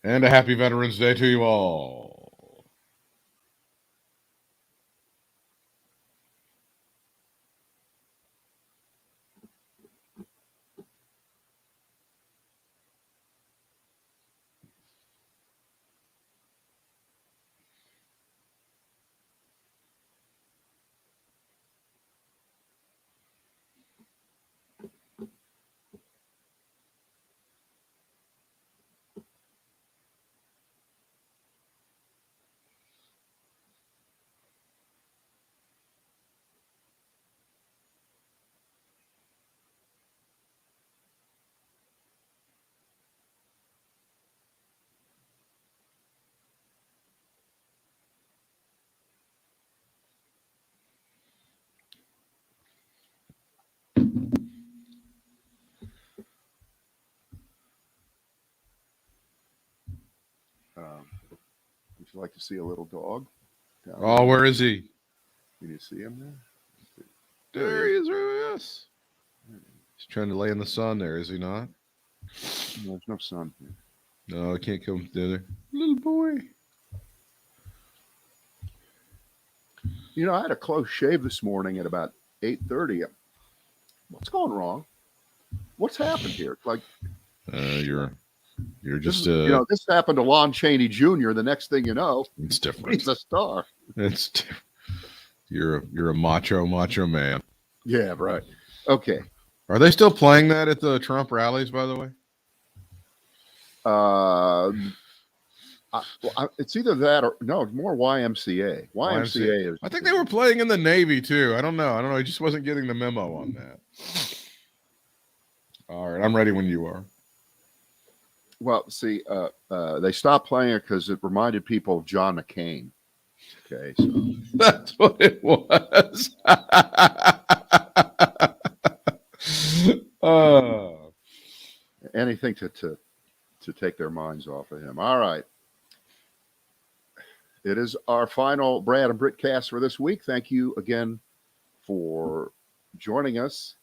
And a happy Veterans Day to you all. Would you like to see a little dog? Oh, where is he? Can you see him there? There he is. There he is. He's trying to lay in the sun there, is he not? There's no sun here. No, I can't come thither. Little boy. You know, I had a close shave this morning at about 8:30. What's going wrong? What's happened here? Like, you're just this happened to Lon Chaney Jr. The next thing you know, it's different. He's a star. It's you're a macho man. Yeah, right. Okay. Are they still playing that at the Trump rallies, by the way? It's either that or no, more YMCA. YMCA is. I think they were playing in the Navy too. I don't know. I just wasn't getting the memo on that. All right, I'm ready when you are. Well, see, they stopped playing it because it reminded people of John McCain. Okay, so that's what it was. Anything to take their minds off of him. All right. It is our final Brad and Britt cast for this week. Thank you again for joining us.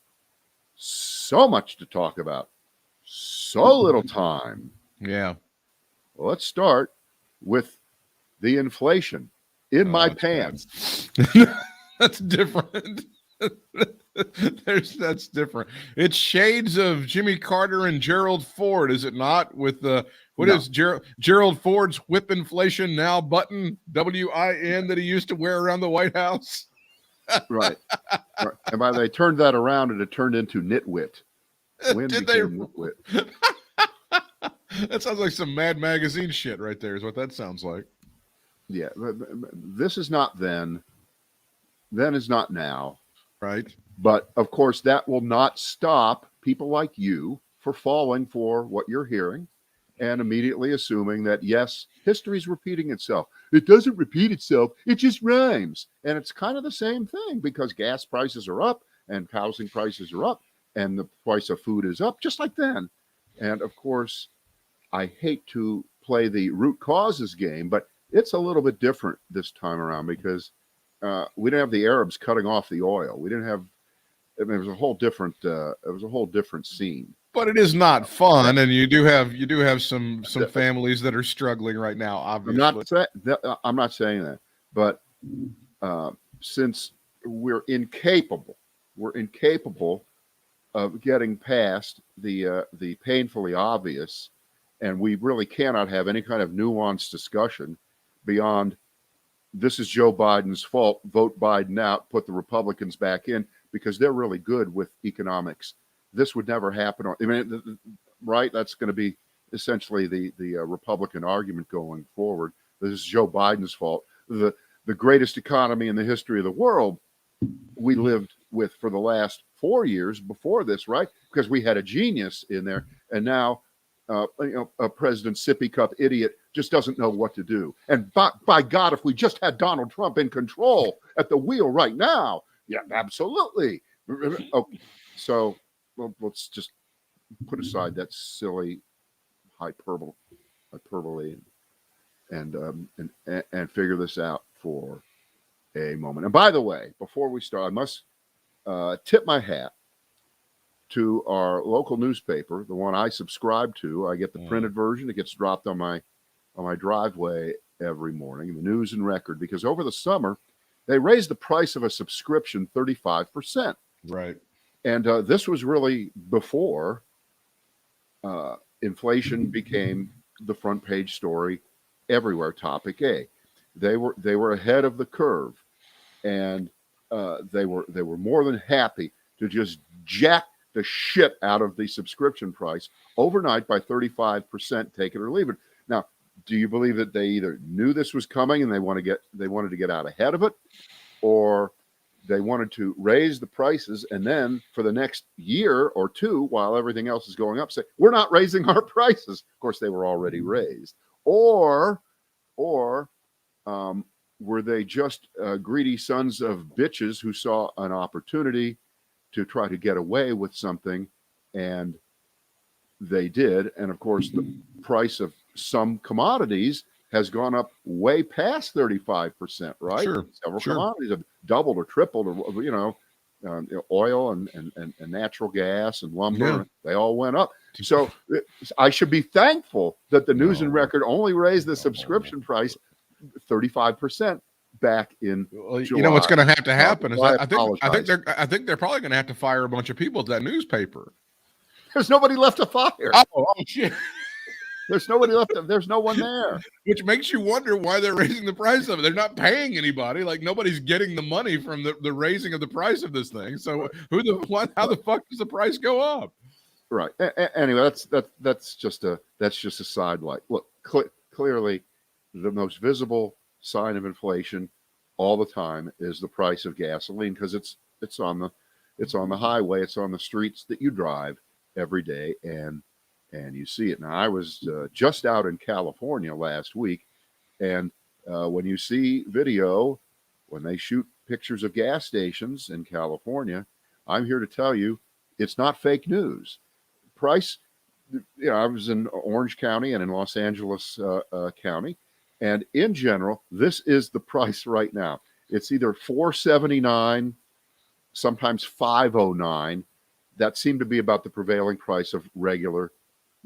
So much to talk about. So little time. Yeah. Well, let's start with the inflation in my pants. That's different. That's different. It's shades of Jimmy Carter and Gerald Ford, is it not? With the is Gerald Ford's whip inflation now button WIN that he used to wear around the White House? Right. And by they turned that around and it turned into nitwit. Did they? Nitwit. That sounds like some Mad Magazine shit right there, is what that sounds like. Yeah. This is not then. Then is not now. Right. But of course, that will not stop people like you for falling for what you're hearing and immediately assuming that, yes, history's repeating itself. It doesn't repeat itself. It just rhymes. And it's kind of the same thing because gas prices are up and housing prices are up and the price of food is up just like then. And of course, I hate to play the root causes game, but it's a little bit different this time around because we didn't have the Arabs cutting off the oil. We didn't have. I mean, it was a whole different. It was a whole different scene. But it is not fun, and you do have some families that are struggling right now. Obviously, I'm not saying that, but since we're incapable of getting past the painfully obvious, and we really cannot have any kind of nuanced discussion beyond. This is Joe Biden's fault. Vote Biden out. Put the Republicans back in because they're really good with economics. This would never happen. I mean, right? That's going to be essentially the Republican argument going forward. This is Joe Biden's fault. The greatest economy in the history of the world we lived with for the last 4 years before this, right? Because we had a genius in there, and now a President Sippy Cup idiot just doesn't know what to do. And by God, if we just had Donald Trump in control at the wheel right now, yeah, absolutely. Okay, so let's just put aside that silly hyperbole and figure this out for a moment. And by the way, before we start, I must tip my hat to our local newspaper, the one I subscribe to. I get the printed version. It gets dropped on my driveway every morning, the News and Record, because over the summer they raised the price of a subscription 35%. Right. And this was really before inflation became the front page story everywhere, topic A. They were ahead of the curve, and they were more than happy to just jack the shit out of the subscription price overnight by 35%, take it or leave it. Now, do you believe that they either knew this was coming and they wanted to get out ahead of it, or they wanted to raise the prices and then for the next year or two, while everything else is going up, say, we're not raising our prices? Of course, they were already raised. Or were they just greedy sons of bitches who saw an opportunity to try to get away with something, and they did? And of course, the price of some commodities has gone up way past 35%, right? Sure. Several commodities have doubled or tripled, or oil and natural gas and lumber, they all went up. So I should be thankful that the News and Record only raised the subscription price 35% back in July. You know what's going to have to happen is I think they're probably going to have to fire a bunch of people at that newspaper. There's nobody left to fire. Oh shit. There's nobody left. There's no one there. Which makes you wonder why they're raising the price of it. They're not paying anybody. Like, nobody's getting the money from the raising of the price of this thing. So how the fuck does the price go up? Right. Anyway, that's just a sidelight. Look, clearly, the most visible sign of inflation all the time is the price of gasoline, because it's on the highway, it's on the streets that you drive every day, and you see it. Now, I was just out in California last week, and when you see video, when they shoot pictures of gas stations in California, I'm here to tell you it's not fake news. Price, I was in Orange County and in Los Angeles County, and in general, this is the price right now. It's either $4.79, sometimes $5.09. That seemed to be about the prevailing price of regular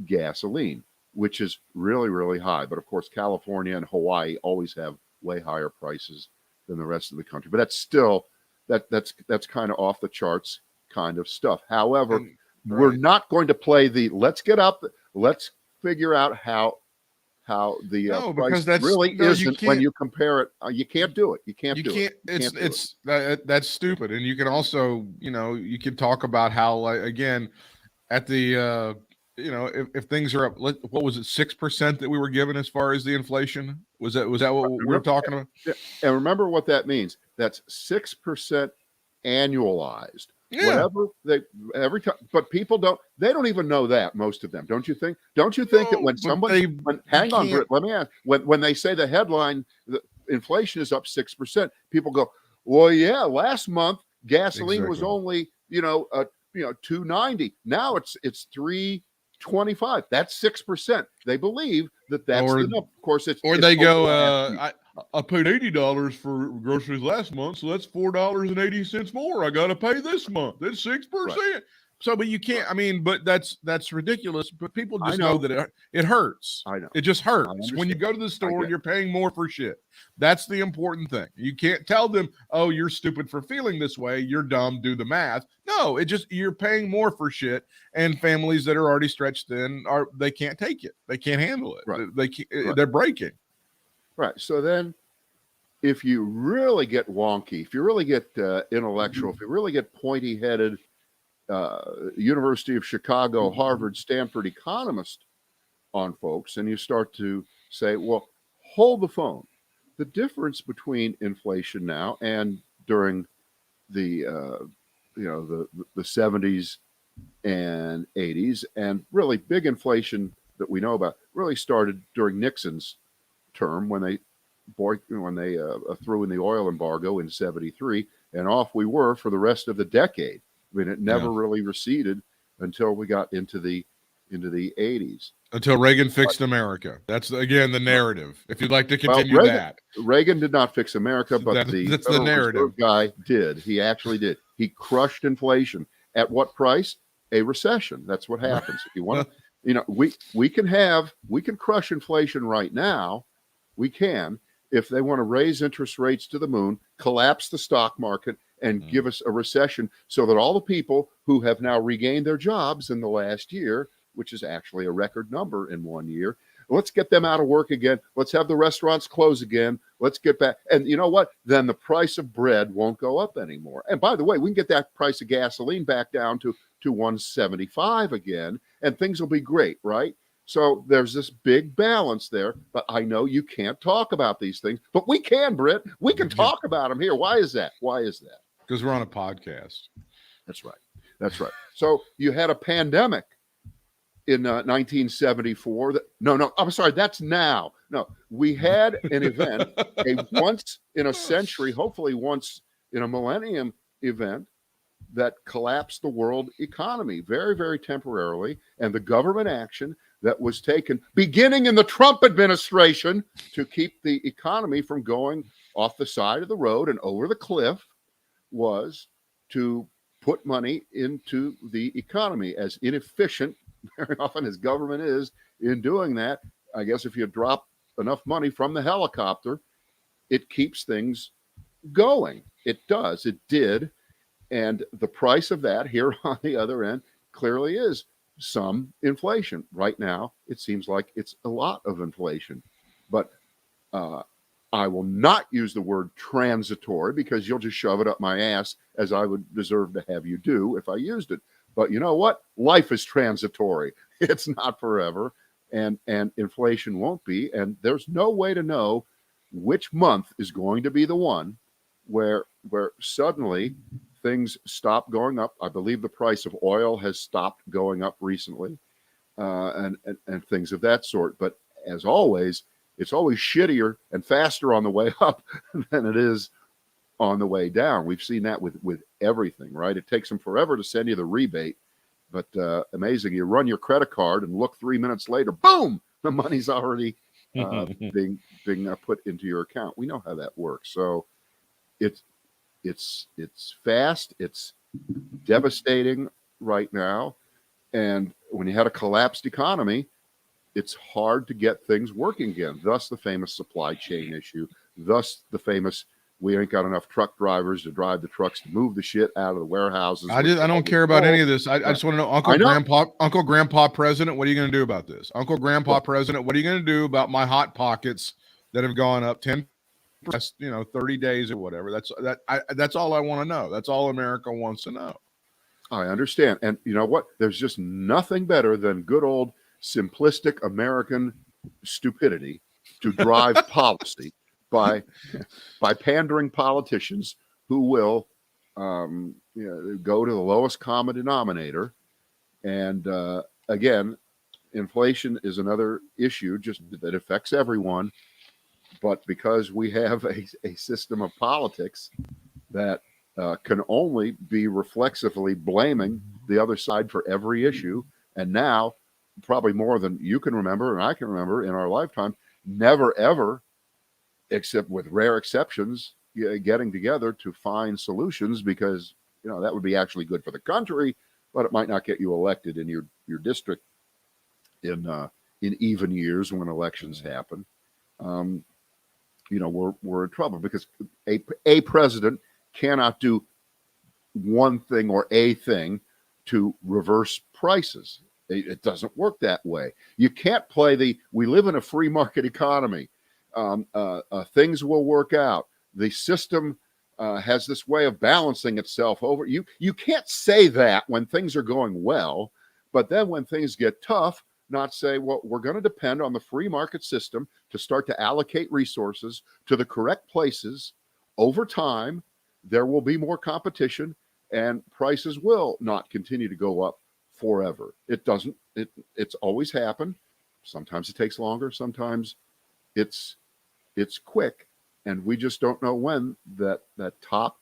gasoline, which is really, really high. But of course, California and Hawaii always have way higher prices than the rest of the country. But that's still that's kind of off the charts kind of stuff. However, we're not going to play the let's get up, let's figure out how the price really isn't when you compare it. You can't do it. You can't do it. That's stupid. And you can also, you can talk about how, again, at the if things are up, what was it, 6% that we were given as far as the inflation? Was that what we were talking about? And remember what that means. That's 6% annualized. Yeah. Whatever every time, but people they don't even know that, most of them. Don't you think? Don't you think that when somebody, hang on, Britt, let me ask, when they say the headline, the inflation is up 6%, people go, well, yeah, last month gasoline was only, $2.90. Now it's $3.25. That's 6%. They believe that's the number. Of course, they go, I paid $80 for groceries last month, so that's $4.80 more I got to pay this month. That's 6%. Right. So, but you can't. I mean, but that's ridiculous. But people just know that it hurts. I know. It just hurts when you go to the store and you're paying more for shit. That's the important thing. You can't tell them, "Oh, you're stupid for feeling this way. You're dumb. Do the math." No, you're paying more for shit, and families that are already stretched thin they can't take it. They can't handle it. Right. They're breaking. Right. So then, if you really get wonky, if you really get intellectual, if you really get pointy-headed, University of Chicago, Harvard, Stanford economist on folks, and you start to say, well, hold the phone. The difference between inflation now and during the 70s and 80s, and really big inflation that we know about, really started during Nixon's term when they threw in the oil embargo in 73, and off we were for the rest of the decade. I mean, it never really receded until we got into the 80s. Until Reagan fixed America. That's again the narrative. If you'd like to continue that, Reagan did not fix America, but that's the narrative. Reserve guy did. He actually did. He crushed inflation. At what price? a recession. That's what happens. If you want to, we can crush inflation right now. We can. If they want to raise interest rates to the moon, collapse the stock market, and give us a recession so that all the people who have now regained their jobs in the last year, which is actually a record number in 1 year, let's get them out of work again. Let's have the restaurants close again. Let's get back. And you know what? Then the price of bread won't go up anymore. And by the way, we can get that price of gasoline back down to 175 again, and things will be great, right? So there's this big balance there, but I know you can't talk about these things, but we can, Britt. We can talk about them here. Why is that? Why is that? Because we're on a podcast. That's right. That's right. So you had a pandemic in 1974. No, I'm sorry. That's now. No, we had an event, a once in a century, hopefully once in a millennium event that collapsed the world economy very, very temporarily. And the government action that was taken beginning in the Trump administration to keep the economy from going off the side of the road and over the cliff was to put money into the economy. As inefficient very often as government is in doing that, I guess if you drop enough money from the helicopter, it keeps things going. It does. It did. And the price of that here on the other end clearly is some inflation. Right now, it seems like it's a lot of inflation. But I will not use the word transitory because you'll just shove it up my ass as I would deserve to have you do if I used it. But you know what? Life is transitory. It's not forever. And inflation won't be. And there's no way to know which month is going to be the one where suddenly things stop going up. I believe the price of oil has stopped going up recently, and things of that sort. But as always, it's always shittier and faster on the way up than it is on the way down. We've seen that with everything, right? It takes them forever to send you the rebate, but amazing. You run your credit card and look 3 minutes later, boom, the money's already being put into your account. We know how that works. So it's fast. It's devastating right now. And when you had a collapsed economy, it's hard to get things working again. Thus the famous supply chain issue. Thus the famous, we ain't got enough truck drivers to drive the trucks to move the shit out of the warehouses. I don't care about any of this. I just want to know, Uncle Grandpa President, what are you going to do about this? Uncle Grandpa President, what are you going to do about my hot pockets that have gone up 10%, 30 days or whatever? That's all I want to know. That's all America wants to know. I understand. And you know what? There's just nothing better than good old simplistic American stupidity to drive policy by pandering politicians who will go to the lowest common denominator. And again, inflation is another issue just that affects everyone. But because we have a system of politics that can only be reflexively blaming the other side for every issue, and now probably more than you can remember and I can remember in our lifetime, never ever, except with rare exceptions, getting together to find solutions, because that would be actually good for the country, but it might not get you elected in your district in even years when elections happen. We're in trouble because a president cannot do one thing or a thing to reverse prices. It doesn't work that way. You can't play we live in a free market economy. Things will work out. The system has this way of balancing itself over. You can't say that when things are going well, but then when things get tough, not say, well, we're going to depend on the free market system to start to allocate resources to the correct places. Over time, there will be more competition and prices will not continue to go up forever. It's always happened. Sometimes it takes longer. Sometimes it's quick. And we just don't know when that top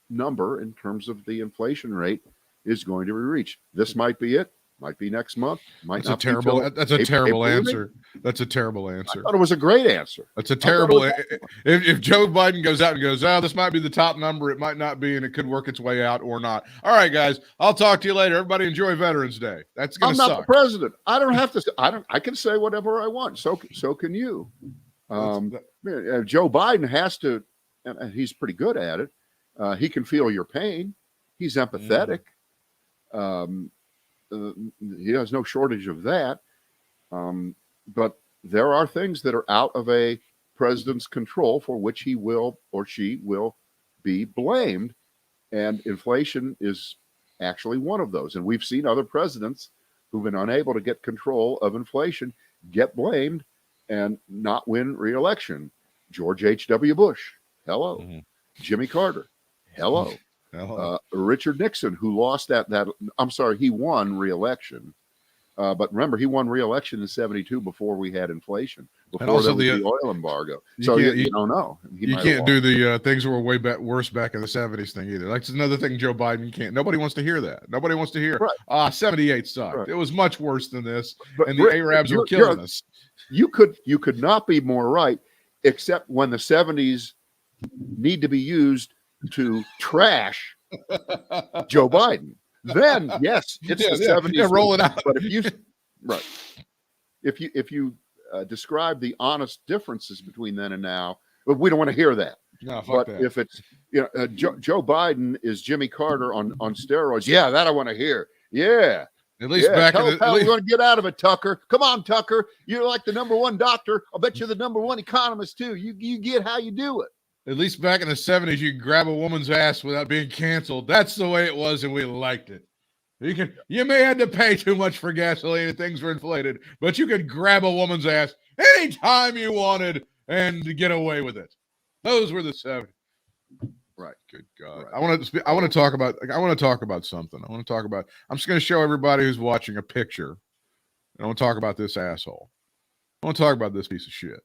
number in terms of the inflation rate is going to be reached. This might be it. Might be next month. Might That's not a terrible. be That's a terrible April. answer. That's a terrible I answer. thought it was a great answer. That's a terrible. If Joe Biden goes out and goes, "Oh, this might be the top number. It might not be, and it could work its way out or not." All right, guys. I'll talk to you later. Everybody enjoy Veterans Day. That's gonna suck. I'm not the president. I don't have to. I can say whatever I want. So can you. Joe Biden has to, and he's pretty good at it. He can feel your pain. He's empathetic. He has no shortage of that. But there are things that are out of a president's control for which he will or she will be blamed. And inflation is actually one of those. And we've seen other presidents who've been unable to get control of inflation get blamed and not win re-election. George H.W. Bush, hello. Jimmy Carter, hello. Richard Nixon, who lost he won re-election. But remember, he won re-election in 72 before we had inflation, before there was the oil embargo. So you don't know. You can't do the things were way worse back in the 70s thing either. That's another thing Joe Biden can't. Nobody wants to hear that. Nobody wants to hear, 78 sucked. Right. It was much worse than this, and the Arabs were killing us. You could not be more right, except when the 70s need to be used to trash Joe Biden. Then yes, it's the 70s. Yeah, roll it out. But if you describe the honest differences between then and now, but we don't want to hear that. No, but that. If it's Joe Biden is Jimmy Carter on steroids, yeah, that I want to hear. Yeah. At least back in the we're going to get out of it, Tucker. Come on, Tucker. You're like the number one doctor. I'll bet you're the number one economist too. You get how you do it. At least back in the 70s, you could grab a woman's ass without being canceled. That's the way it was, and we liked it. You may have to pay too much for gasoline and things were inflated, but you could grab a woman's ass anytime you wanted and get away with it. Those were the 70s. Right. Good God. Right. I want to talk about something. I'm just going to show everybody who's watching a picture. And I want to talk about this asshole. I want to talk about this piece of shit.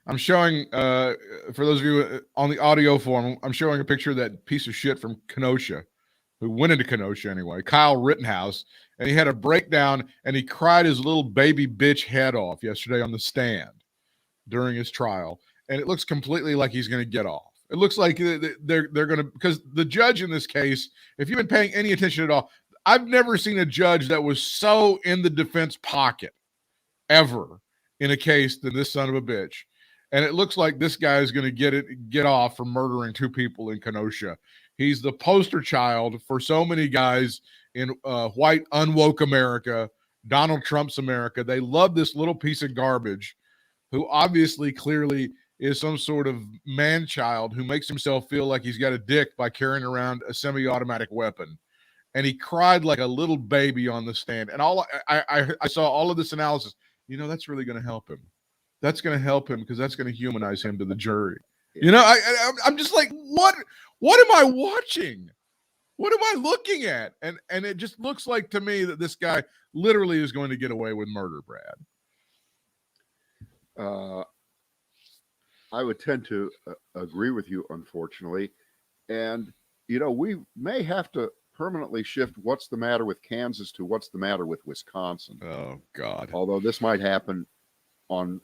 I'm showing, for those of you on the audio form, I'm showing a picture of that piece of shit from Kenosha, who went into Kenosha anyway, Kyle Rittenhouse, and he had a breakdown, and he cried his little baby bitch head off yesterday on the stand during his trial, and it looks completely like he's going to get off. It looks like they're going to, because the judge in this case, if you've been paying any attention at all, I've never seen a judge that was so in the defense pocket ever in a case than this son of a bitch. And it looks like this guy is going to get off for murdering two people in Kenosha. He's the poster child for so many guys in white unwoke America, Donald Trump's America. They love this little piece of garbage who obviously clearly is some sort of man-child who makes himself feel like he's got a dick by carrying around a semi-automatic weapon. And he cried like a little baby on the stand. And I saw all of this analysis. You know, that's really going to help him. That's going to help him because that's going to humanize him to the jury. You know, I'm just like, what am I watching? What am I looking at? And it just looks like to me that this guy literally is going to get away with murder, Brad. I would tend to agree with you, unfortunately. And, you know, we may have to permanently shift what's the matter with Kansas to what's the matter with Wisconsin. Oh, God. Although this might happen on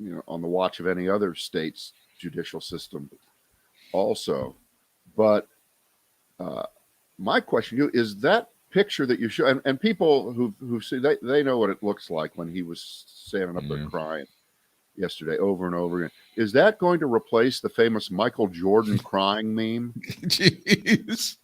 the watch of any other state's judicial system also. But my question to you is that picture that you show, and people who see, they know what it looks like when he was standing up there crying yesterday over and over again. Is that going to replace the famous Michael Jordan crying meme? Jeez.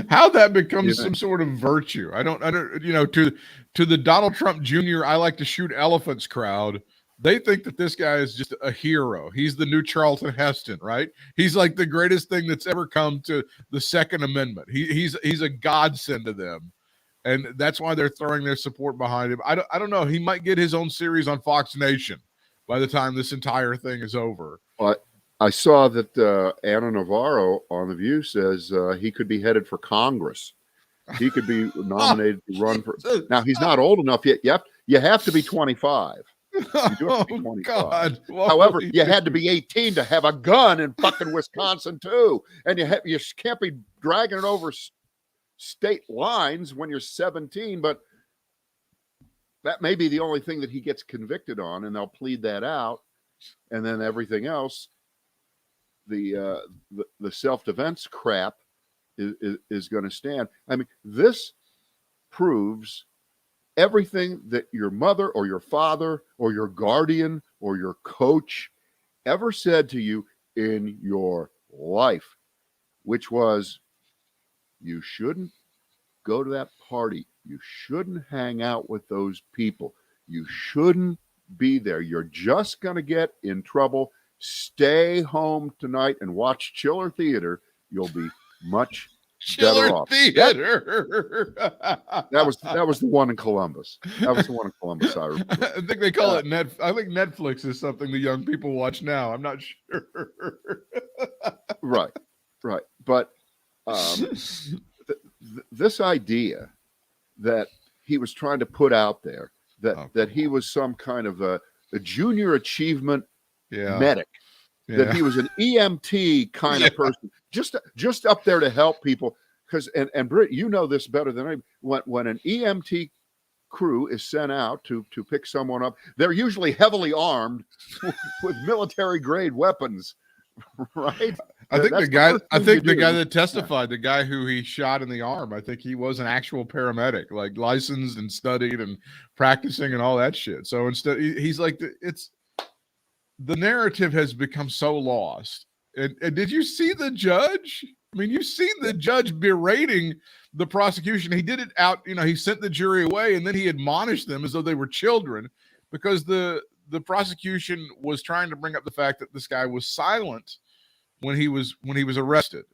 How that becomes some sort of virtue. I don't, to the Donald Trump Jr. I like to shoot elephants crowd. They think that this guy is just a hero. He's the new Charlton Heston, right? He's like the greatest thing that's ever come to the Second Amendment. He's a godsend to them. And that's why they're throwing their support behind him. I don't know. He might get his own series on Fox Nation by the time this entire thing is over. I saw that Anna Navarro on The View says he could be headed for Congress. He could be nominated to run for. Now, he's not old enough yet. You have to be 25. You do have to be 25. God. However, you had to be 18 to have a gun in fucking Wisconsin too, and you can't be dragging it over state lines when you're 17, but that may be the only thing that he gets convicted on, and they'll plead that out, and then everything else, the self-defense crap is going to stand. I mean, this proves everything that your mother or your father or your guardian or your coach ever said to you in your life, which was, you shouldn't go to that party. You shouldn't hang out with those people. You shouldn't be there. You're just going to get in trouble. Stay home tonight and watch Chiller Theater. You'll be much better off. Theater. That was the one in Columbus. That was the one in Columbus. I remember. I think they call it Net. I think Netflix is something the young people watch now. I'm not sure. Right. But this idea that he was trying to put out there that he was some kind of a junior achievement medic, that he was an EMT kind of person, just up there to help people. Because and Britt, you know this better than I. When an EMT crew is sent out to pick someone up, they're usually heavily armed with military grade weapons, right? I think the guy that testified, the guy who he shot in the arm, I think he was an actual paramedic, like licensed and studied and practicing and all that shit. So instead, he's like, the narrative has become so lost. And did you see the judge? I mean, you've seen the judge berating the prosecution. He did it out, he sent the jury away, and then he admonished them as though they were children, because the prosecution was trying to bring up the fact that this guy was silent when he was arrested.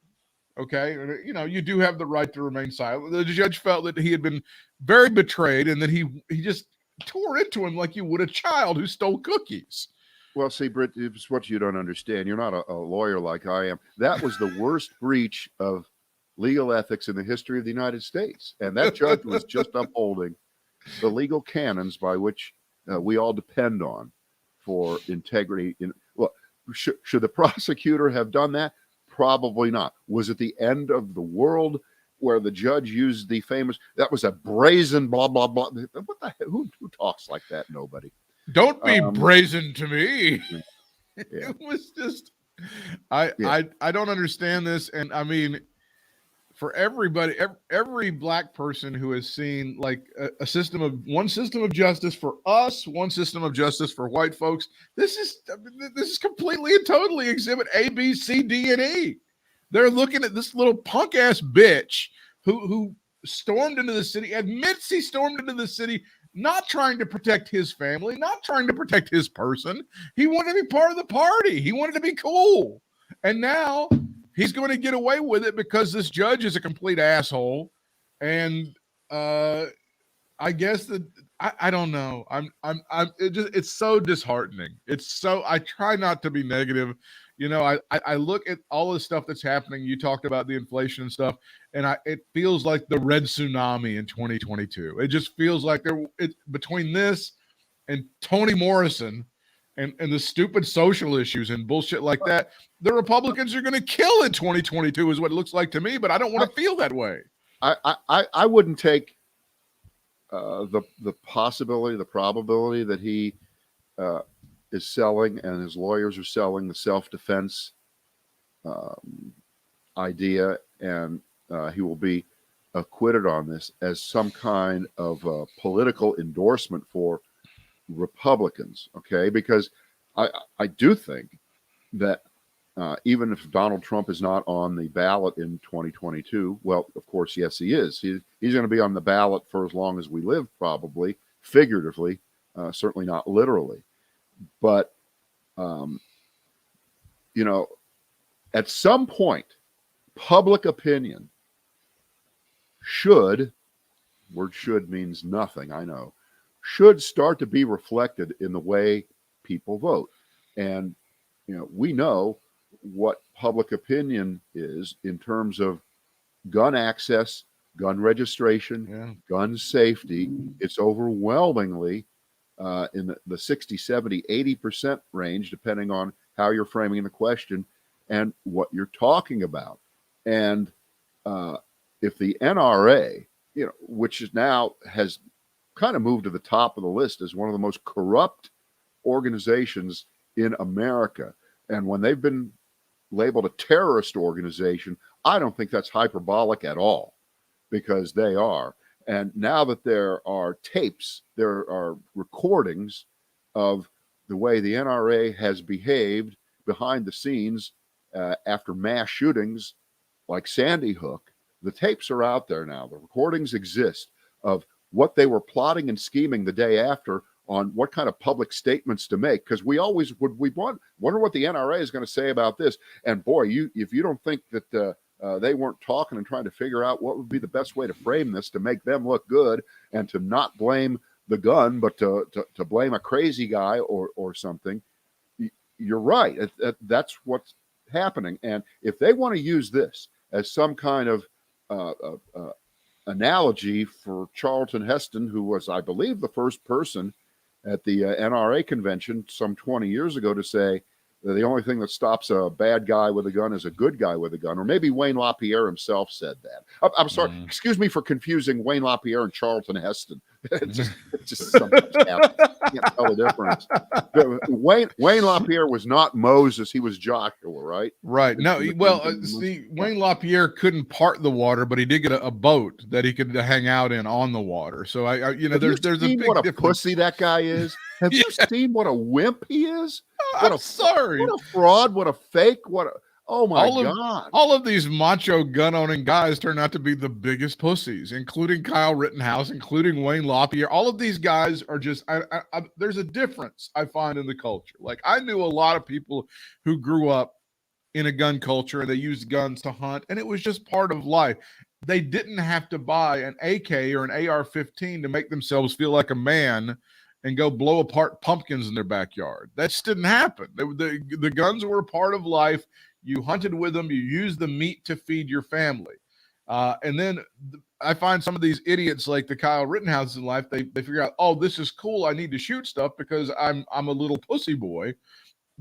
Okay. You do have the right to remain silent. The judge felt that he had been very betrayed, and that he just tore into him like you would a child who stole cookies. Well, see, Britt, it's what you don't understand. You're not a lawyer like I am. That was the worst breach of legal ethics in the history of the United States. And that judge was just upholding the legal canons by which we all depend on for integrity. Should the prosecutor have done that? Probably not. Was it the end of the world where the judge used the famous, that was a brazen blah, blah, blah. What the hell? Who talks like that? Nobody. Don't be brazen to me. Yeah. It was just, I don't understand this. And I mean, for everybody, every black person who has seen like one system of justice for us, one system of justice for white folks, this is completely and totally exhibit A, B, C, D, and E. They're looking at this little punk ass bitch who stormed into the city, admits he stormed into the city, not trying to protect his family, not trying to protect his person. He wanted to be part of the party. He wanted to be cool. And now he's going to get away with it because this judge is a complete asshole. And I guess that I don't know. It's so disheartening. I try not to be negative. I look at all the stuff that's happening. You talked about the inflation and stuff, and it feels like the red tsunami in 2022. It just feels like between this and Toni Morrison and the stupid social issues and bullshit like that, the Republicans are going to kill in 2022 is what it looks like to me, but I don't want to feel that way. I wouldn't take the possibility, the probability that he is selling and his lawyers are selling the self-defense idea, and he will be acquitted on this as some kind of political endorsement for Republicans. Okay, because I do think that even if Donald Trump is not on the ballot in 2022, well, of course, yes, he is. He's going to be on the ballot for as long as we live, probably, figuratively, certainly not literally. But, at some point, public opinion should means nothing, I know, should start to be reflected in the way people vote. And, we know what public opinion is in terms of gun access, gun registration, gun safety. It's overwhelmingly in the 60, 70, 80% range, depending on how you're framing the question and what you're talking about. And if the NRA, which is now has kind of moved to the top of the list as one of the most corrupt organizations in America, and when they've been labeled a terrorist organization, I don't think that's hyperbolic at all, because they are. And now that there are tapes, there are recordings of the way the NRA has behaved behind the scenes after mass shootings like Sandy Hook. The tapes are out there now. The recordings exist of what they were plotting and scheming the day after on what kind of public statements to make, because we always wonder what the NRA is going to say about this. And boy, if you don't think that they weren't talking and trying to figure out what would be the best way to frame this to make them look good and to not blame the gun, but to blame a crazy guy or something, you're right. That's what's happening. And if they want to use this as some kind of analogy for Charlton Heston, who was, I believe, the first person at the NRA convention some 20 years ago to say that the only thing that stops a bad guy with a gun is a good guy with a gun. Or maybe Wayne LaPierre himself said that. I'm sorry. Excuse me for confusing Wayne LaPierre and Charlton Heston. It's just sometimes happens. You can't tell the difference. Wayne LaPierre was not Moses. He was Joshua, right? Right. No, Wayne LaPierre couldn't part the water, but he did get a boat that he could hang out in on the water. So there's a big what a difference. Pussy that guy is. Have you seen what a wimp he is? I'm sorry. What a fraud. What a fake. Oh my God. All of these macho gun-owning guys turn out to be the biggest pussies, including Kyle Rittenhouse, including Wayne LaPierre. All of these guys are just, there's a difference I find in the culture. Like, I knew a lot of people who grew up in a gun culture and they used guns to hunt, and it was just part of life. They didn't have to buy an AK or an AR-15 to make themselves feel like a man and go blow apart pumpkins in their backyard. That just didn't happen. The guns were a part of life. You hunted with them. You used the meat to feed your family. And then I find some of these idiots like the Kyle Rittenhouse in life, they figure out, oh, this is cool. I need to shoot stuff because I'm a little pussy boy.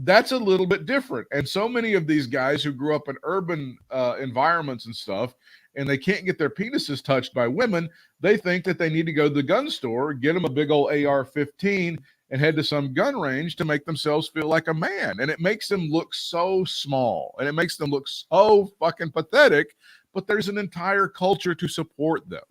That's a little bit different. And so many of these guys who grew up in urban environments and stuff, and they can't get their penises touched by women, they think that they need to go to the gun store, get them a big old AR-15, and head to some gun range to make themselves feel like a man. And it makes them look so small, and it makes them look so fucking pathetic, but there's an entire culture to support them.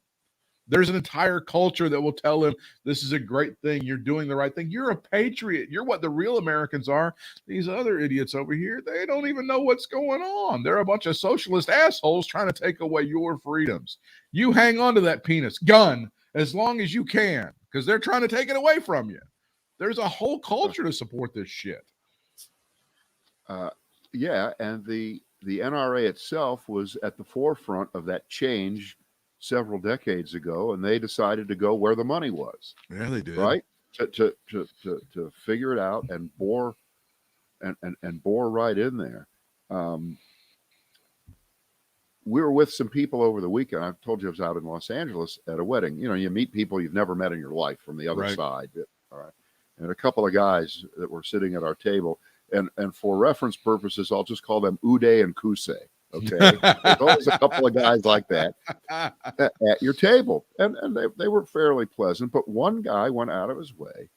There's an entire culture that will tell him, this is a great thing. You're doing the right thing. You're a patriot. You're what the real Americans are. These other idiots over here, they don't even know what's going on. They're a bunch of socialist assholes trying to take away your freedoms. You hang on to that penis gun as long as you can, because they're trying to take it away from you. There's a whole culture to support this shit. Yeah, and the NRA itself was at the forefront of that change several decades ago, and they decided to go where the money was. Yeah, they did. Right? To figure it out and bore right in there. We were with some people over the weekend. I told you I was out in Los Angeles at a wedding. You meet people you've never met in your life from the other side. All right. And a couple of guys that were sitting at our table, and for reference purposes, I'll just call them Uday and Kusei. Okay, there's always a couple of guys like that at your table, and they were fairly pleasant. But one guy went out of his way,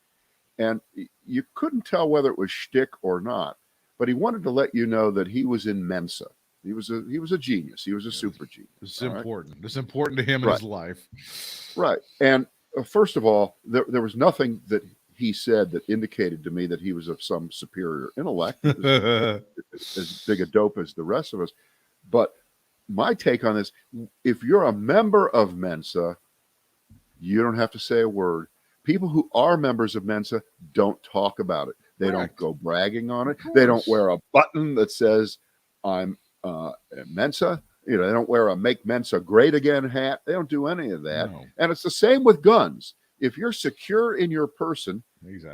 and you couldn't tell whether it was shtick or not. But he wanted to let you know that he was in Mensa. He was a genius. He was a super genius. It's important. Right? It's important to him in his life. Right. And first of all, there was nothing that he said that indicated to me that he was of some superior intellect, as big a dope as the rest of us. But my take on this, if you're a member of Mensa, you don't have to say a word. People who are members of Mensa don't talk about it. They don't go bragging on it. They don't wear a button that says, I'm Mensa. They don't wear a Make Mensa Great Again hat. They don't do any of that. No. And it's the same with guns. If you're secure in your person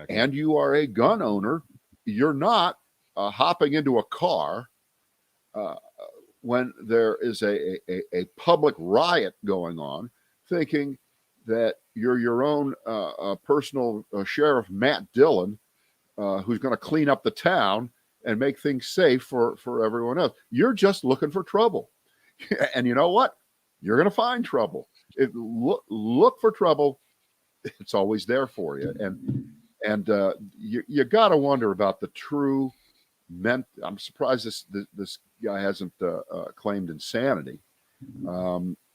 and you are a gun owner, you're not hopping into a car when there is a public riot going on, thinking that you're your own personal Sheriff Matt Dillon, who's going to clean up the town and make things safe for everyone else. You're just looking for trouble. And you know what? you're going to find trouble. Look for trouble. It's always there for you. And you got to wonder about the true I'm surprised this guy hasn't claimed insanity.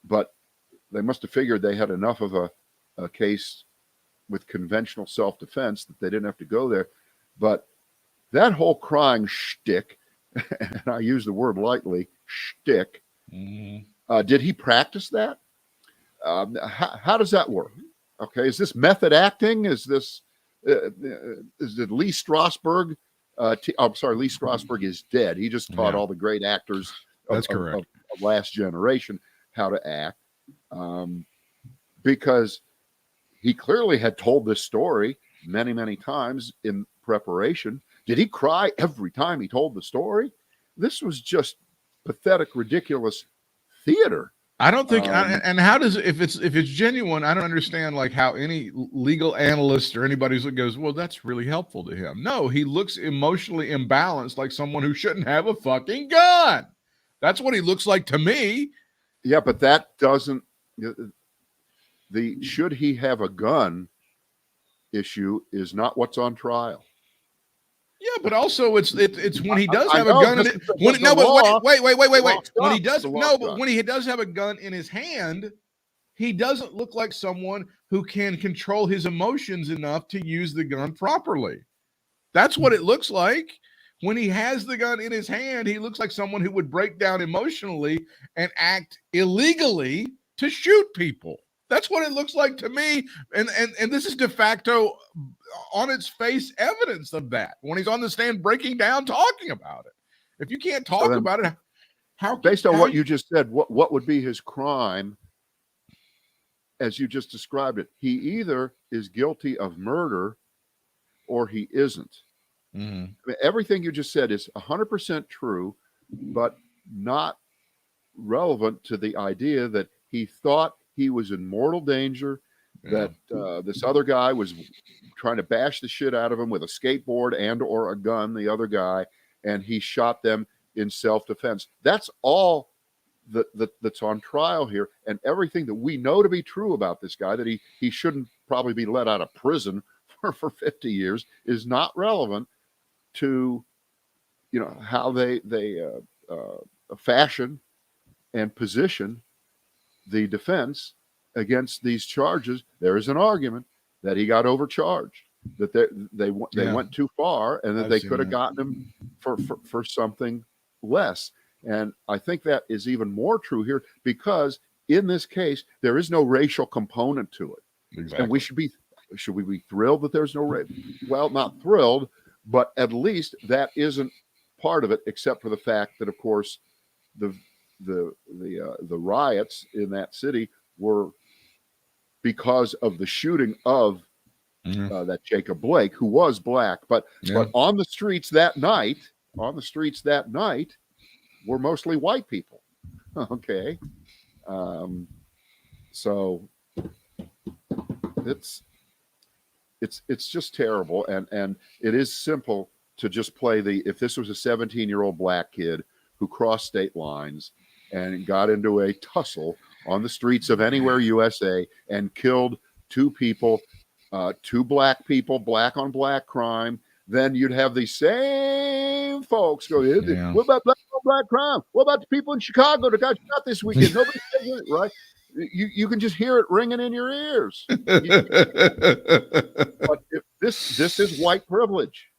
But they must have figured they had enough of a case with conventional self-defense that they didn't have to go there. But that whole crying shtick, and I use the word lightly, shtick, did he practice that? How does that work? Okay, is this method acting? Is it Lee Strasberg? I'm sorry, Lee Strasberg is dead. He just taught all the great actors of last generation how to act, because he clearly had told this story many, many times in preparation. Did he cry every time he told the story? This was just pathetic, ridiculous theater. I don't think, and how does, if it's genuine, I don't understand like how any legal analyst or anybody that goes, well, that's really helpful to him. No, he looks emotionally imbalanced, like someone who shouldn't have a fucking gun. That's what he looks like to me. Yeah, but that doesn't, the should he have a gun issue is not what's on trial. Yeah, but also it's when he does have a gun in it. Wait. When he does when he does have a gun in his hand, he doesn't look like someone who can control his emotions enough to use the gun properly. That's what it looks like. When he has the gun in his hand, he looks like someone who would break down emotionally and act illegally to shoot people. That's what it looks like to me. And this is de facto on its face evidence of that. When he's on the stand breaking down, talking about it. If you can't talk about it, based on what you just said, what would be his crime as you just described it? He either is guilty of murder or he isn't. Mm-hmm. I mean, everything you just said is 100% true, but not relevant to the idea that he thought he was in mortal danger, that this other guy was trying to bash the shit out of him with a skateboard and or a gun, the other guy, and he shot them in self-defense. That's all that's on trial here. And everything that we know to be true about this guy, that he shouldn't probably be let out of prison for 50 years, is not relevant to, how they fashion and position the defense against these charges. There is an argument that he got overcharged, that they went too far, and that they could have gotten him for something less. And I think that is even more true here, because in this case there is no racial component to it. Exactly. And should we be thrilled that there's no race? Well, not thrilled, but at least that isn't part of it, except for the fact that, of course, the riots in that city were because of the shooting of that Jacob Blake, who was black, but on the streets that night were mostly white people. Okay, so it's just terrible, and it is simple to just play if this was a 17-year-old black kid who crossed state lines and got into a tussle on the streets of anywhere USA and killed two people, two black people, black on black crime, then you'd have the same folks go, what about black on black crime? What about the people in Chicago that got shot this weekend? Nobody said it, right? You can just hear it ringing in your ears. But if this is white privilege.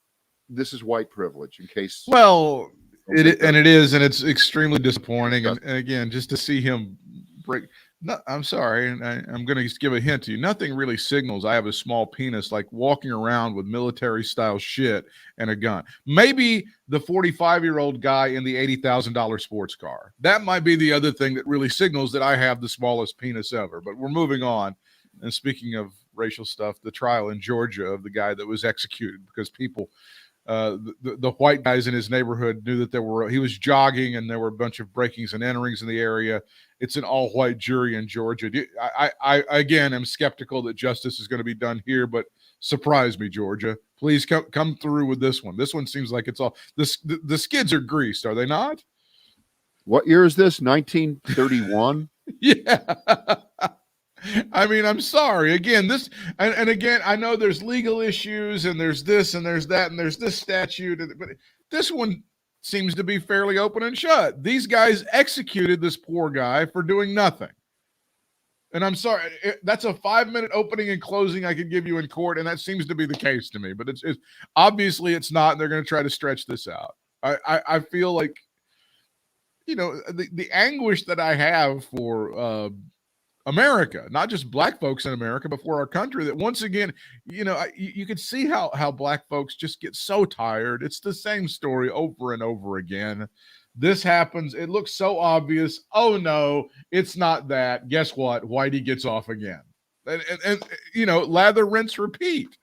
This is white privilege, in case. Well, it is, and it's extremely disappointing. And again, just to see him break. No, I'm sorry, and I'm going to give a hint to you. Nothing really signals I have a small penis like walking around with military-style shit and a gun. Maybe the 45-year-old guy in the $80,000 sports car. That might be the other thing that really signals that I have the smallest penis ever. But we're moving on. And speaking of racial stuff, the trial in Georgia of the guy that was executed because people – the white guys in his neighborhood knew that he was jogging and there were a bunch of breakings and enterings in the area. It's an all-white jury in Georgia. I again am skeptical that justice is going to be done here, but surprise me, Georgia. Please come through with this one. This one seems like it's all the skids are greased, are they not? What year is this? 1931. Yeah. I mean, I'm sorry. Again, this and again, I know there's legal issues and there's this and there's that and there's this statute, but this one seems to be fairly open and shut. These guys executed this poor guy for doing nothing. And I'm sorry, that's a 5-minute opening and closing I could give you in court, and that seems to be the case to me. But it's obviously it's not, and they're going to try to stretch this out. I feel like, the anguish that I have for America, not just black folks in America, but for our country, that once again, you can see how black folks just get so tired. It's the same story over and over again. This happens. It looks so obvious. Oh no, it's not that. Guess what? Whitey gets off again. And lather, rinse, repeat.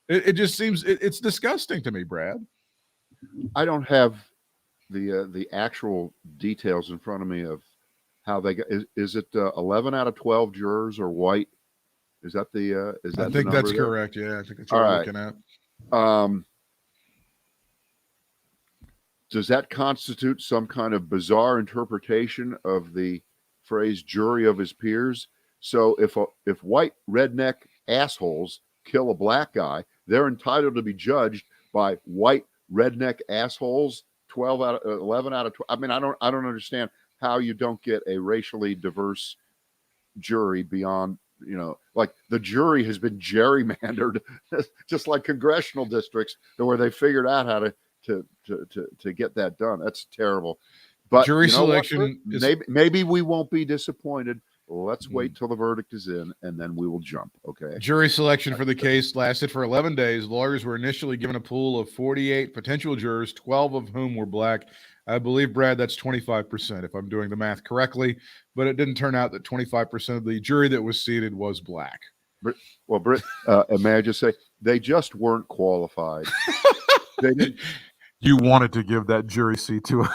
It just seems it's disgusting to me, Brad. I don't have the actual details in front of me of how they got. Is it 11 out of 12 jurors are white? Is that the? Is that? I think that's correct. Yeah, I think that's what I'm looking at. Does that constitute some kind of bizarre interpretation of the phrase "jury of his peers"? So if white redneck assholes kill a black guy, they're entitled to be judged by white redneck assholes. 11 out of 12. I mean, I don't understand how you don't get a racially diverse jury beyond, like the jury has been gerrymandered, just like congressional districts, where they figured out how to get that done. That's terrible. But jury selection maybe we won't be disappointed. Let's wait till the verdict is in, and then we will jump. Okay. Jury selection for the case lasted for 11 days. Lawyers were initially given a pool of 48 potential jurors, 12 of whom were black. I believe, Brad, that's 25%, if I'm doing the math correctly. But it didn't turn out that 25% of the jury that was seated was black. Well, Britt, may I just say, they just weren't qualified. They didn't. You wanted to give that jury seat to a...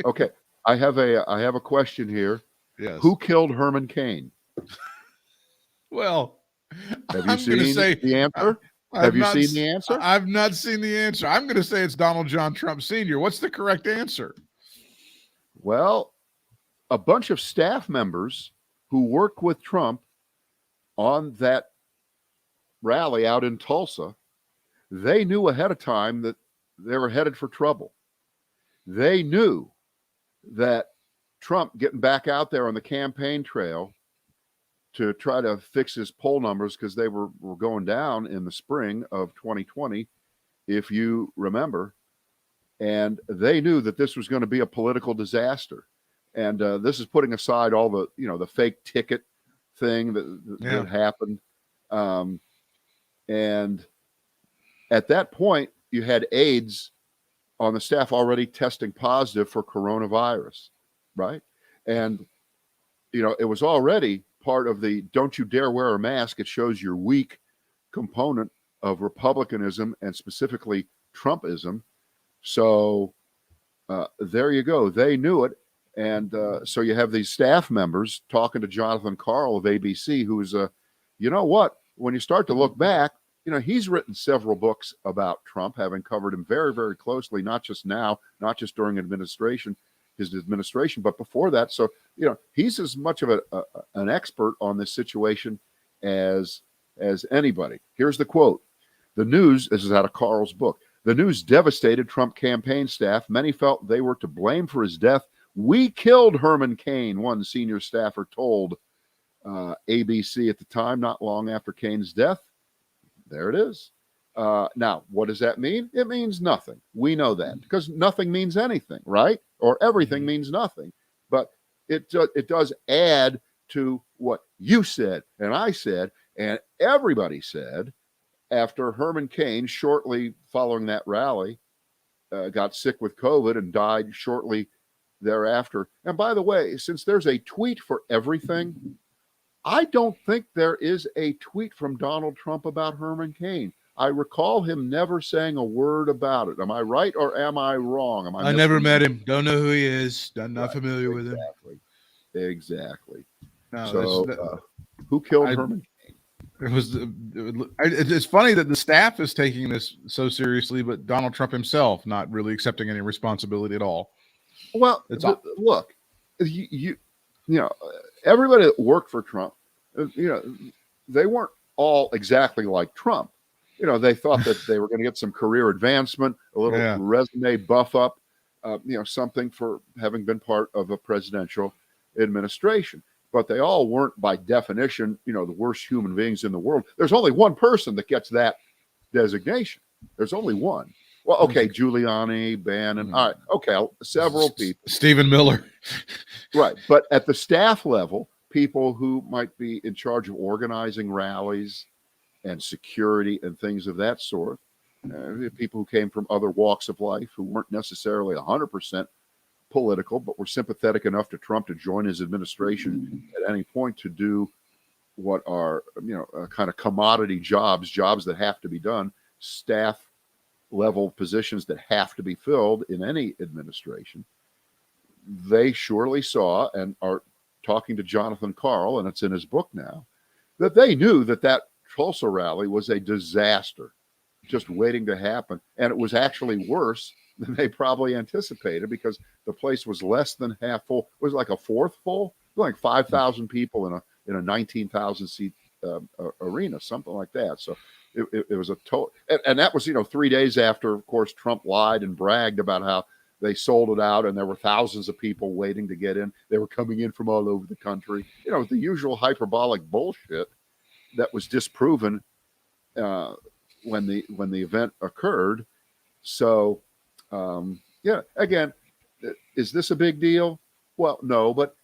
Okay, I have a question here. Yes. Who killed Herman Cain? Well, have you seen the answer? Have you seen the answer? I've not seen the answer. I'm going to say it's Donald John Trump Sr. What's the correct answer? Well, a bunch of staff members who worked with Trump on that rally out in Tulsa, they knew ahead of time that they were headed for trouble. They knew that Trump getting back out there on the campaign trail to try to fix his poll numbers, because they were going down in the spring of 2020, if you remember. And they knew that this was going to be a political disaster. And this is putting aside all the, the fake ticket thing that happened. And at that point, you had aides on the staff already testing positive for coronavirus. Right. And, it was already part of the don't you dare wear a mask. It shows your weak component of republicanism and specifically Trumpism. So there you go. They knew it. And so you have these staff members talking to Jonathan Karl of ABC, who's when you start to look back, he's written several books about Trump, having covered him very, very closely, not just now, not just during his administration, but before that. So, he's as much of an expert on this situation as anybody. Here's the quote. The news, this is out of Karl's book, the news devastated Trump campaign staff. Many felt they were to blame for his death. We killed Herman Cain, one senior staffer told ABC at the time, not long after Cain's death. There it is. Now, what does that mean? It means nothing. We know that, because nothing means anything, right? Or everything means nothing. But it does add to what you said and I said and everybody said after Herman Cain, shortly following that rally, got sick with COVID and died shortly thereafter. And by the way, since there's a tweet for everything, I don't think there is a tweet from Donald Trump about Herman Cain. I recall him never saying a word about it. Am I right or am I wrong? I never met him. Don't know who he is. Not familiar with him. Exactly. No, so who killed Herman Cain? It's funny that the staff is taking this so seriously, but Donald Trump himself not really accepting any responsibility at all. Well, look, you know, everybody that worked for Trump, you know, they weren't all exactly like Trump. You know, they thought that they were going to get some career advancement, a little resume buff up, you know, something for having been part of a presidential administration. But they all weren't, by definition, you know, the worst human beings in the world. There's only one person that gets that designation. There's only one. Well, okay, Giuliani, Bannon, all right, okay, several people. Stephen Miller. Right. But at the staff level, people who might be in charge of organizing rallies and security and things of that sort, people who came from other walks of life who weren't necessarily 100% political, but were sympathetic enough to Trump to join his administration at any point to do what are, you know, kind of commodity jobs that have to be done, staff level positions that have to be filled in any administration. They surely saw, and are talking to Jonathan Karl, and it's in his book now, that they knew that Tulsa rally was a disaster just waiting to happen. And it was actually worse than they probably anticipated, because the place was less than half full. It was like a fourth full, like 5,000 people in a 19,000 seat arena, something like that. So it was a total, and that was, you know, 3 days after, of course, Trump lied and bragged about how they sold it out and there were thousands of people waiting to get in. They were coming in from all over the country, you know, the usual hyperbolic bullshit that was disproven when the event occurred. So yeah, again, is this a big deal? Well, no, but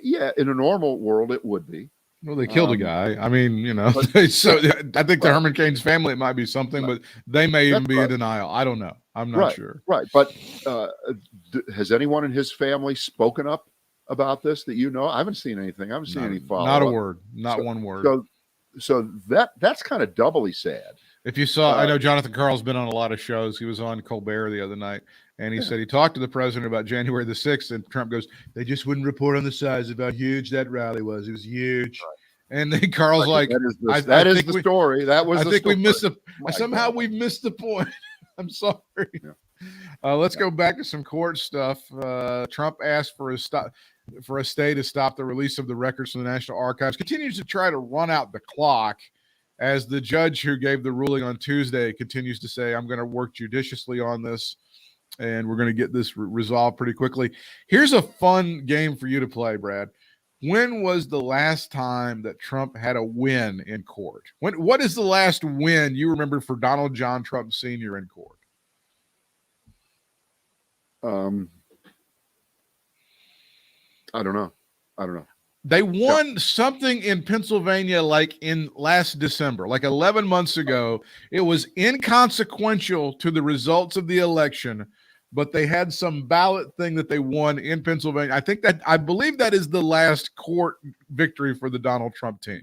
yeah, in a normal world it would be. Well, they killed a guy. I mean, you know, so I think the Herman Cain's family, it might be something, but they may even be in denial. I don't know. I'm not sure. Right. But has anyone in his family spoken up about this that you know? I haven't seen anything. I haven't seen any follow-up. Not a word. Not one word. So that's kind of doubly sad. If you saw, I know Jonathan Karl's been on a lot of shows. He was on Colbert the other night, and he said he talked to the president about January the 6th, and Trump goes, they just wouldn't report on the size of how huge that rally was. It was huge. Right. And then Karl's like, that is the story. That was the story. We missed somehow we missed the point. I'm sorry. Yeah. Let's go back to some court stuff. Trump asked for a stay to stop the release of the records from the National Archives. Continues to try to run out the clock, as the judge who gave the ruling on Tuesday continues to say, I'm going to work judiciously on this, and we're going to get this resolved pretty quickly. Here's a fun game for you to play, Brad. When was the last time that Trump had a win in court? What is the last win you remember for Donald John Trump Sr. in court? I don't know. They won something in Pennsylvania like in last December, like 11 months ago. It was inconsequential to the results of the election, but they had some ballot thing that they won in Pennsylvania. I believe that is the last court victory for the Donald Trump team.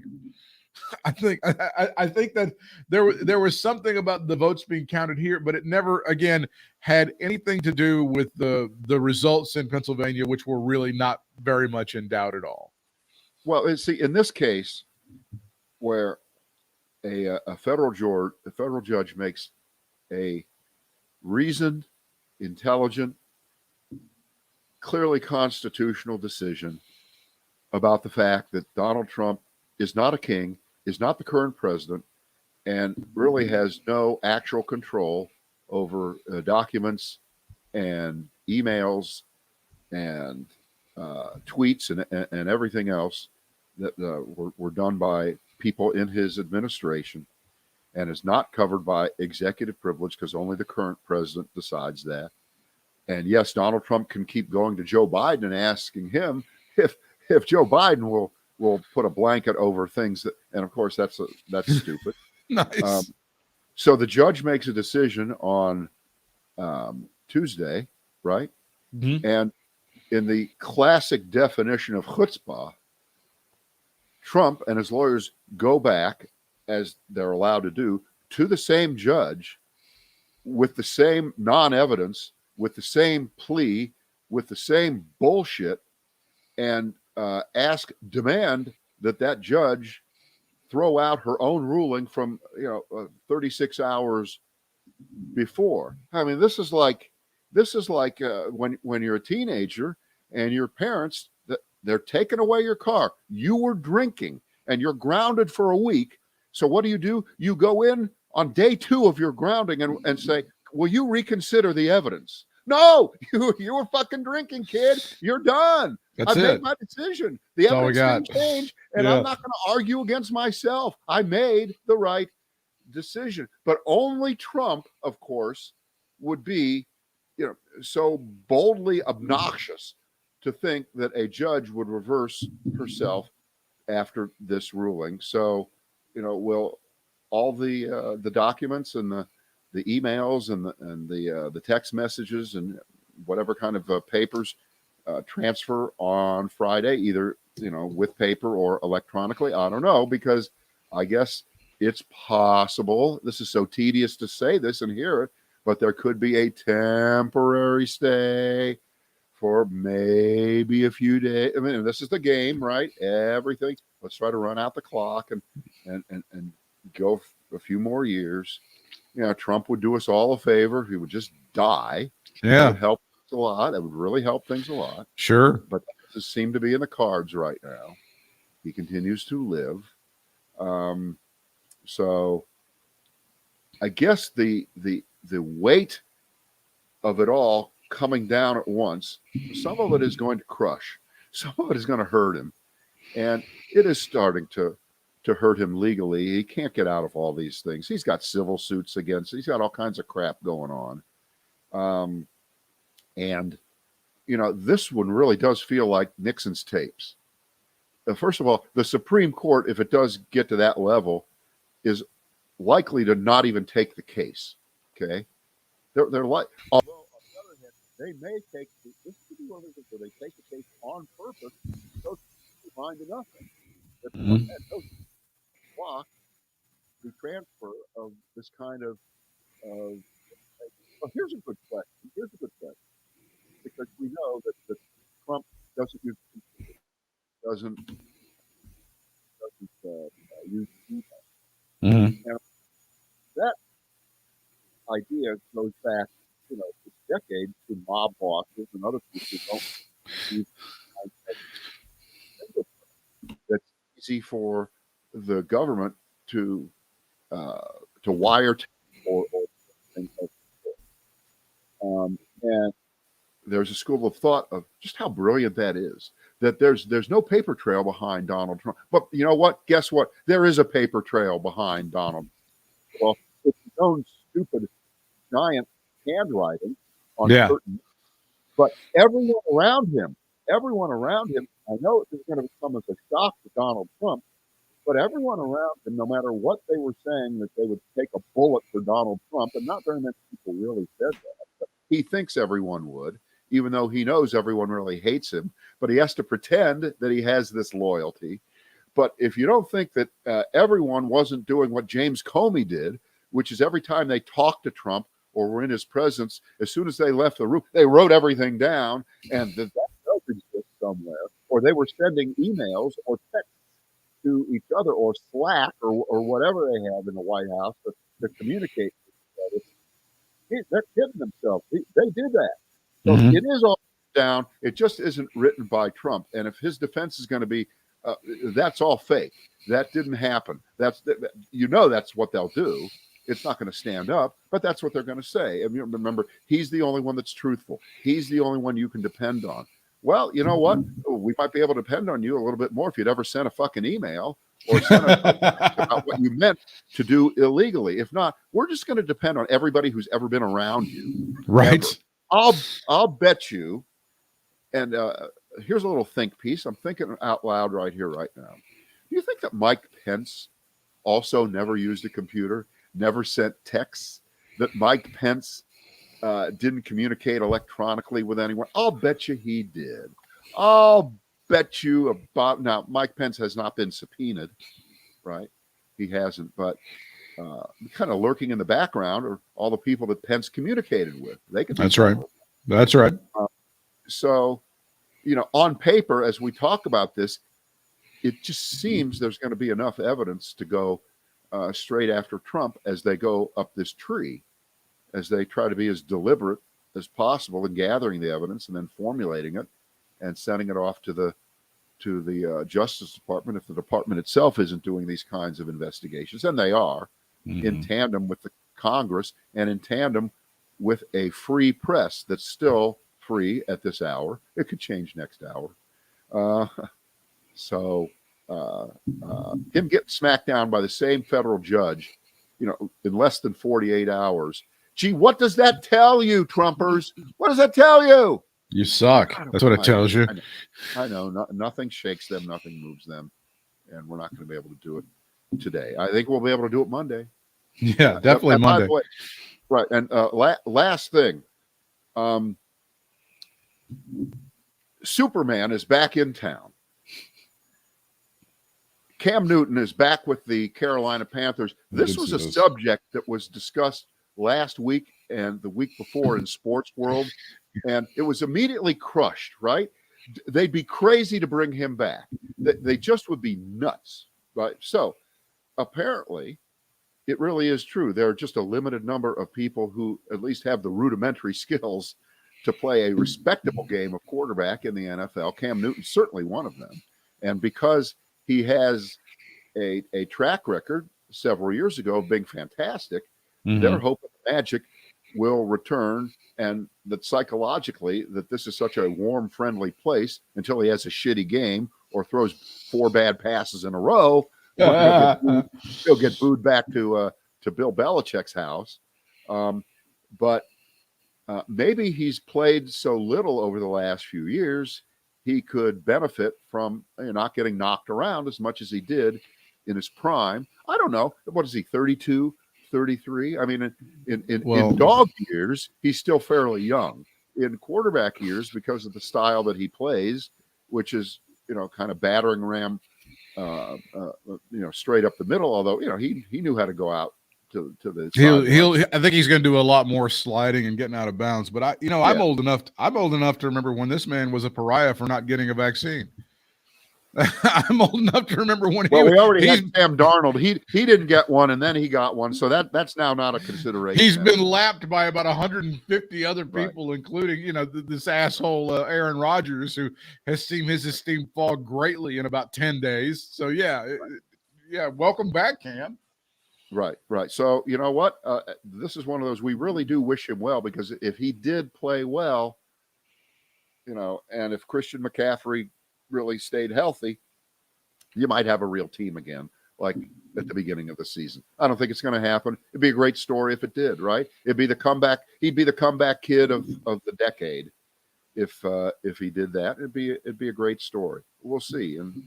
I think that there was something about the votes being counted here, but it never again had anything to do with the results in Pennsylvania, which were really not very much in doubt at all. Well, see, in this case, where a federal judge makes a reasoned, intelligent, clearly constitutional decision about the fact that Donald Trump is not a king, is not the current president, and really has no actual control over documents and emails and tweets and everything else that were done by people in his administration, and is not covered by executive privilege because only the current president decides that. And yes, Donald Trump can keep going to Joe Biden and asking him if Joe Biden will put a blanket over things that, and of course that's stupid. Nice. So the judge makes a decision on Tuesday, right? Mm-hmm. And in the classic definition of chutzpah, Trump and his lawyers go back, as they're allowed to do, to the same judge with the same non-evidence, with the same plea, with the same bullshit, and demand that judge throw out her own ruling from 36 hours before. I mean, this is like when you're a teenager and your parents They're taking away your car. You were drinking and you're grounded for a week. So what do? You go in on day 2 of your grounding and say, will you reconsider the evidence? No, you were fucking drinking, kid. You're done. That's I it. made my decision. The That's all we evidence got. didn't change, and I'm not going to argue against myself. I made the right decision. But only Trump, of course, would be, so boldly obnoxious to think that a judge would reverse herself after this ruling. So, will all the documents and the emails and the text messages and whatever kind of papers transfer on Friday, either with paper or electronically? I don't know, because I guess it's possible. This is so tedious to say this and hear it, but there could be a temporary stay for maybe a few days. I mean, this is the game, right? Everything. Let's try to run out the clock and go a few more years. Trump would do us all a favor if he would just die. Yeah. It would help us a lot. It would really help things a lot. Sure. But that doesn't seem to be in the cards right now. He continues to live. So I guess the weight of it all coming down at once, some of it is going to crush. Some of it is going to hurt him. And it is starting to hurt him legally. He can't get out of all these things. He's got civil suits against. He's got all kinds of crap going on. And this one really does feel like Nixon's tapes. First of all, the Supreme Court, if it does get to that level, is likely to not even take the case. Okay, they're like. Although on the other hand, they may take this could be one of the things where they take the case on purpose, so to find nothing. Block the transfer of this kind of. Well, here's a good question. Because we know that Trump doesn't use email. And that idea goes back, decades to mob bosses and other people who don't use that's easy for the government to wiretap or things like that. And there's a school of thought of just how brilliant that is, that there's no paper trail behind Donald Trump. But you know what? Guess what? There is a paper trail behind Donald. Well, it's his own stupid, giant handwriting on certain. But everyone around him, I know this is going to come as a shock to Donald Trump, but everyone around him, no matter what they were saying, that they would take a bullet for Donald Trump, and not very many people really said that. But he thinks everyone would, even though he knows everyone really hates him, but he has to pretend that he has this loyalty. But if you don't think that everyone wasn't doing what James Comey did, which is every time they talked to Trump or were in his presence, as soon as they left the room, they wrote everything down, and that does exist somewhere, or they were sending emails or texts to each other, or Slack, or whatever they have in the White House to communicate with each other. They're kidding themselves. They did that. So it is all down. It just isn't written by Trump. And if his defense is going to be, that's all fake. That didn't happen. That's what they'll do. It's not going to stand up, but that's what they're going to say. And remember, he's the only one that's truthful. He's the only one you can depend on. Well, you know what? We might be able to depend on you a little bit more if you'd ever sent a fucking email or sent about what you meant to do illegally. If not, we're just going to depend on everybody who's ever been around you. Right. Ever. I'll bet you. And here's a little think piece. I'm thinking out loud right here, right now. Do you think that Mike Pence also never used a computer, never sent texts, that Mike Pence didn't communicate electronically with anyone? I'll bet you he did. I'll bet you about. Now, Mike Pence has not been subpoenaed, right? He hasn't, but kind of lurking in the background are all the people that Pence communicated with. They can. That's right. That's right. So, on paper, as we talk about this, it just seems there's going to be enough evidence to go straight after Trump as they go up this tree, as they try to be as deliberate as possible in gathering the evidence and then formulating it and sending it off to the to the Justice Department if the department itself isn't doing these kinds of investigations, and they are, in tandem with the Congress and in tandem with a free press that's still free at this hour. It could change next hour. Him getting smacked down by the same federal judge, in less than 48 hours. Gee, what does that tell you, Trumpers? What does that tell you? You suck. That's what it tells you. I know. Nothing shakes them. Nothing moves them. And we're not going to be able to do it today. I think we'll be able to do it Monday. Yeah, definitely Monday. Way, right. And last thing. Superman is back in town. Cam Newton is back with the Carolina Panthers. This was a subject that was discussed last week and the week before in sports world, and it was immediately crushed, right? They'd be crazy to bring him back. They just would be nuts, right? So apparently it really is true. There are just a limited number of people who at least have the rudimentary skills to play a respectable game of quarterback in the NFL. Cam Newton's certainly one of them. And because he has a track record several years ago of being fantastic, they're hoping magic will return, and that psychologically that this is such a warm, friendly place until he has a shitty game or throws 4 bad passes in a row. He'll get booed back to Bill Belichick's house. But maybe he's played so little over the last few years, he could benefit from not getting knocked around as much as he did in his prime. I don't know. What is he, 32, 33? I mean, in dog years, he's still fairly young. In quarterback years, because of the style that he plays, which is, kind of battering ram, straight up the middle, although, he knew how to go out to the I think he's going to do a lot more sliding and getting out of bounds. But I'm old enough to remember when this man was a pariah for not getting a vaccine. I'm old enough to remember when we already had Sam Darnold. He didn't get one, and then he got one, so that's now not a consideration. He's been lapped by about 150 other people, right, including this asshole Aaron Rodgers, who has seen his esteem fall greatly in about 10 days. So welcome back, Cam. Right. So you know what? This is one of those we really do wish him well, because if he did play well, and if Christian McCaffrey really stayed healthy, you might have a real team again, like at the beginning of the season. I don't think it's going to happen. It'd be a great story if it did, right? It'd be the comeback. He'd be the comeback kid of the decade if he did that. It'd be a great story. We'll see. And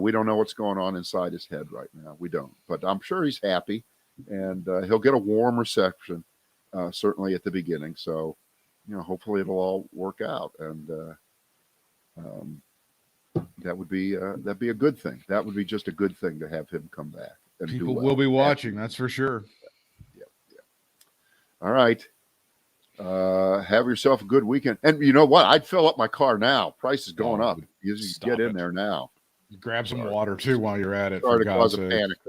we don't know what's going on inside his head right now. We don't, but I'm sure he's happy, and he'll get a warm reception, certainly at the beginning. So, hopefully it'll all work out, and that'd be a good thing. That would be just a good thing to have him come back. And people will be watching, that's for sure. Yeah. All right. Have yourself a good weekend. And you know what? I'd fill up my car now. Price is going up. You get in there now. Grab some water too while you're at it. Sorry to cause a panic.